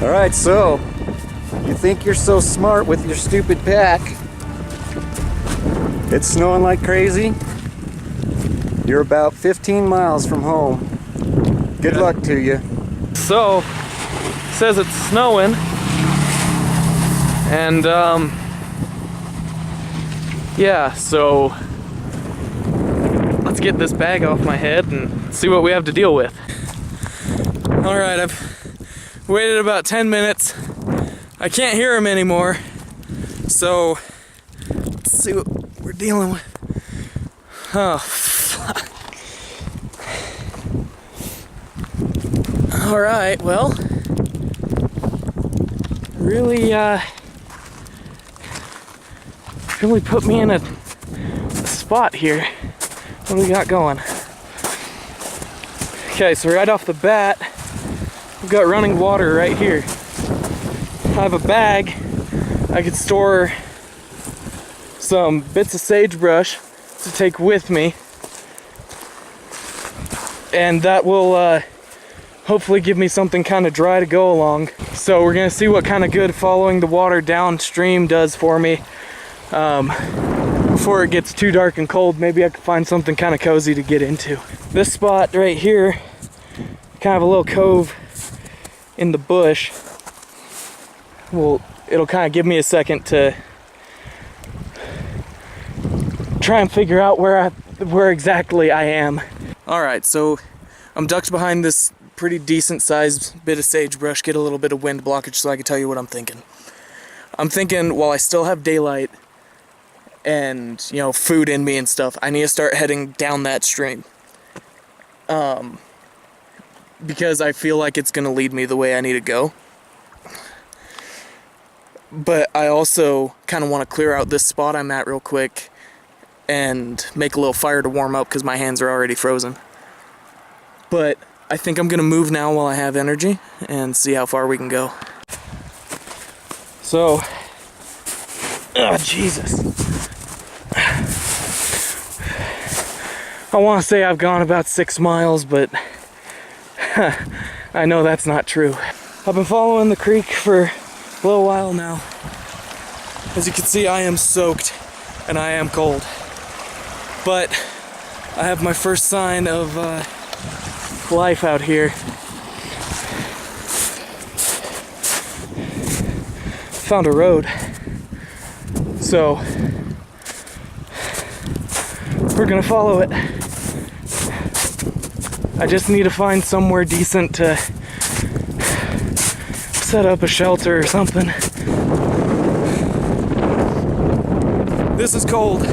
Alright, so you think you're so smart with your stupid pack. It's snowing like crazy. You're about 15 miles from home. Good luck to you. So, it says it's snowing, and yeah, so let's get this bag off my head and see what we have to deal with. Alright, I've waited about 10 minutes. I can't hear him anymore, so let's see what we're dealing with. Oh, fuck. Alright, well, really put me in a spot here. What do we got going? Okay, so right off the bat, we've got running water right here. I have a bag. I could store some bits of sagebrush to take with me, and that will hopefully give me something kind of dry to go along. So we're gonna see what kind of good following the water downstream does for me. Before it gets too dark and cold, maybe I could find something kind of cozy to get into. This spot right here, kind of a little cove in the bush. Well, it'll kind of give me a second to try and figure out where exactly I am. All right, so I'm ducked behind this pretty decent sized bit of sagebrush, get a little bit of wind blockage so I can tell you what I'm thinking. I'm thinking while I still have daylight and, you know, food in me and stuff, I need to start heading down that stream. Because I feel like it's gonna lead me the way I need to go. But I also kind of want to clear out this spot I'm at real quick and make a little fire to warm up because my hands are already frozen. But I think I'm gonna move now while I have energy and see how far we can go. So, oh Jesus. I want to say I've gone about 6 miles, but I know that's not true. I've been following the creek for a little while now. As you can see, I am soaked and I am cold. But I have my first sign of life out here. Found a road. So we're gonna follow it. I just need to find somewhere decent to set up a shelter or something. This is cold.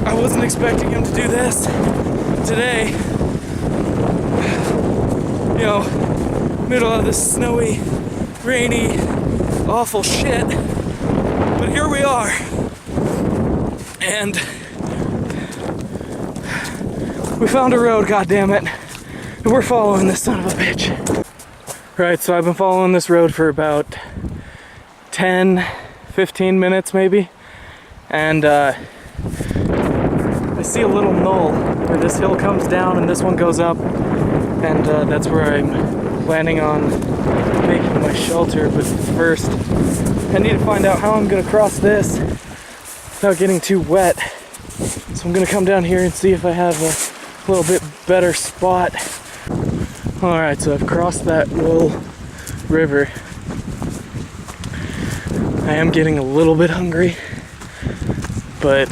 I wasn't expecting him to do this today. You know, middle of this snowy, rainy, awful shit. But here we are. And we found a road, goddammit. And we're following this son of a bitch. Right, so I've been following this road for about 10, 15 minutes maybe. And I see a little knoll where this hill comes down and this one goes up. And that's where I'm planning on making my shelter. But first, I need to find out how I'm gonna cross this without getting too wet. So I'm gonna come down here and see if I have a little bit better spot. Alright, so I've crossed that little river. I am getting a little bit hungry, but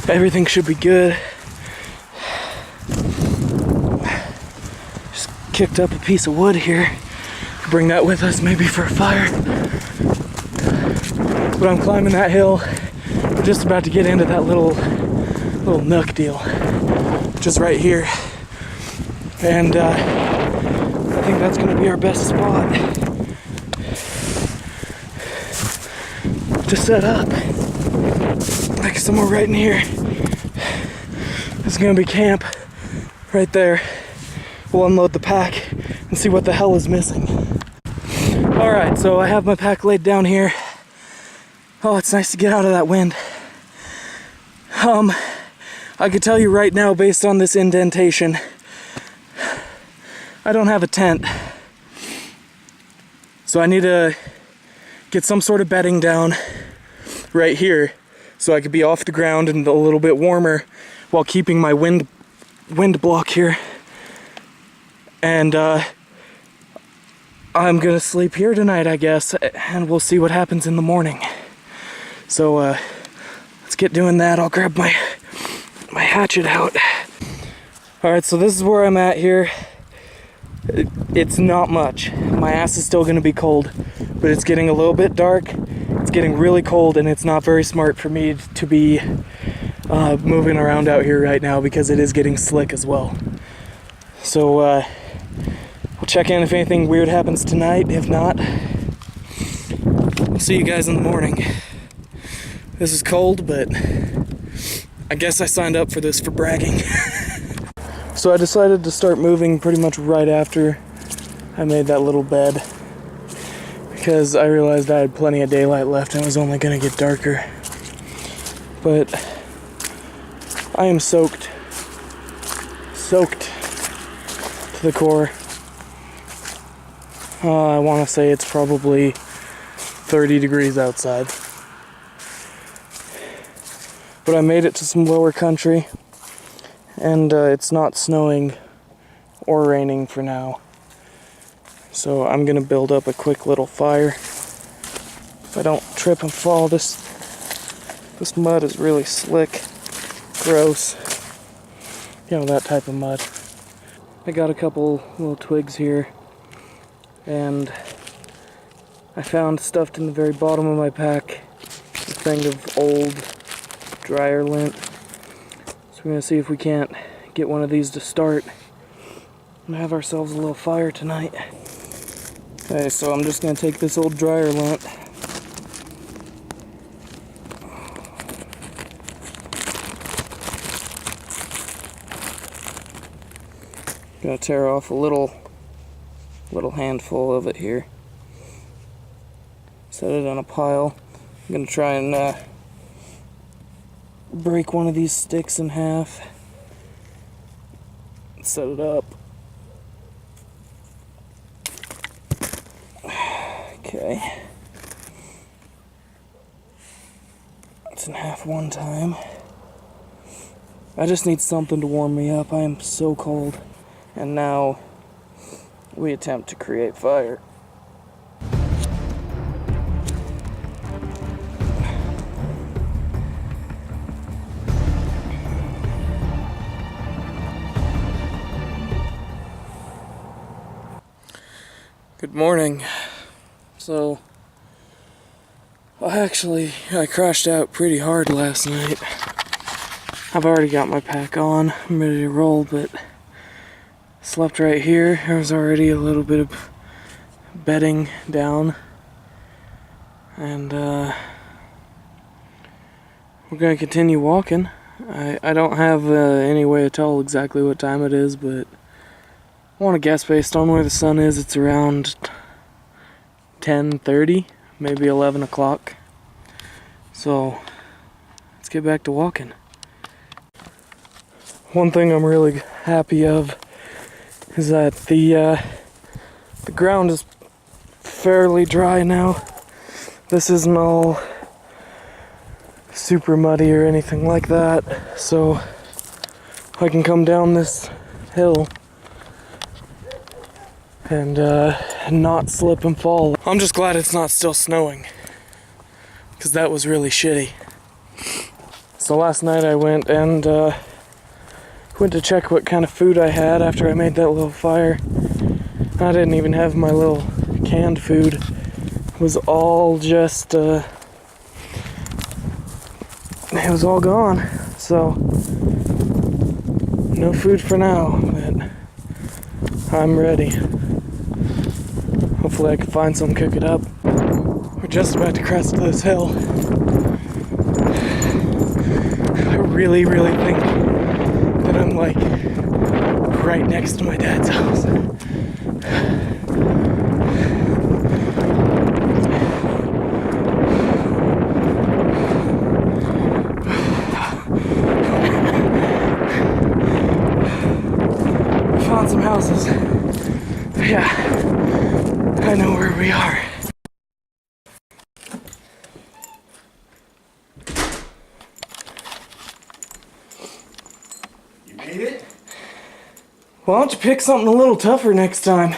everything should be good. Just kicked up a piece of wood here. Bring that with us maybe for a fire. But I'm climbing that hill. We're just about to get into that little nook deal, which is right here. And I think that's gonna be our best spot to set up. Like somewhere right in here. This is gonna be camp right there. We'll unload the pack and see what the hell is missing. Alright, so I have my pack laid down here. Oh, it's nice to get out of that wind. I could tell you right now, based on this indentation, I don't have a tent. So I need to get some sort of bedding down right here so I could be off the ground and a little bit warmer while keeping my wind block here. And I'm gonna sleep here tonight, I guess, and we'll see what happens in the morning. So let's get doing that. I'll grab my hatchet out. Alright, so this is where I'm at here. It's not much. My ass is still gonna be cold, but it's getting a little bit dark. It's getting really cold, and it's not very smart for me to be moving around out here right now because it is getting slick as well. So we'll check in if anything weird happens tonight. If not, we'll see you guys in the morning. This is cold, but I guess I signed up for this for bragging. So I decided to start moving pretty much right after I made that little bed, because I realized I had plenty of daylight left and it was only going to get darker. But I am soaked to the core. I want to say it's probably 30 degrees outside. But I made it to some lower country, and it's not snowing or raining for now. So I'm gonna build up a quick little fire. If I don't trip and fall, this mud is really slick, gross. You know, that type of mud. I got a couple little twigs here, and I found stuffed in the very bottom of my pack a thing of old dryer lint. So we're gonna see if we can't get one of these to start and have ourselves a little fire tonight. Okay, so I'm just gonna take this old dryer lint. Gonna tear off a little handful of it here. Set it on a pile. I'm gonna try and break one of these sticks in half. Set it up. Okay. It's in half one time. I just need something to warm me up. I am so cold. And now we attempt to create fire. Good morning. So, I crashed out pretty hard last night. I've already got my pack on, I'm ready to roll, but slept right here. There was already a little bit of bedding down, and we're gonna continue walking. I don't have any way to tell exactly what time it is, but I want to guess based on where the sun is, it's around 10:30, maybe 11 o'clock. So let's get back to walking. One thing I'm really happy of is that the ground is fairly dry now. This isn't all super muddy or anything like that, so I can come down this hill and not slip and fall. I'm just glad it's not still snowing, because that was really shitty. So last night I went to check what kind of food I had after I made that little fire. I didn't even have my little canned food. It was all just it was all gone. So no food for now, but I'm ready. Hopefully I can find some, cook it up. We're just about to crest this hill. I really think that I'm like right next to my dad's house. Found some houses. Yeah. I know where we are. You made it? Why don't you pick something a little tougher next time?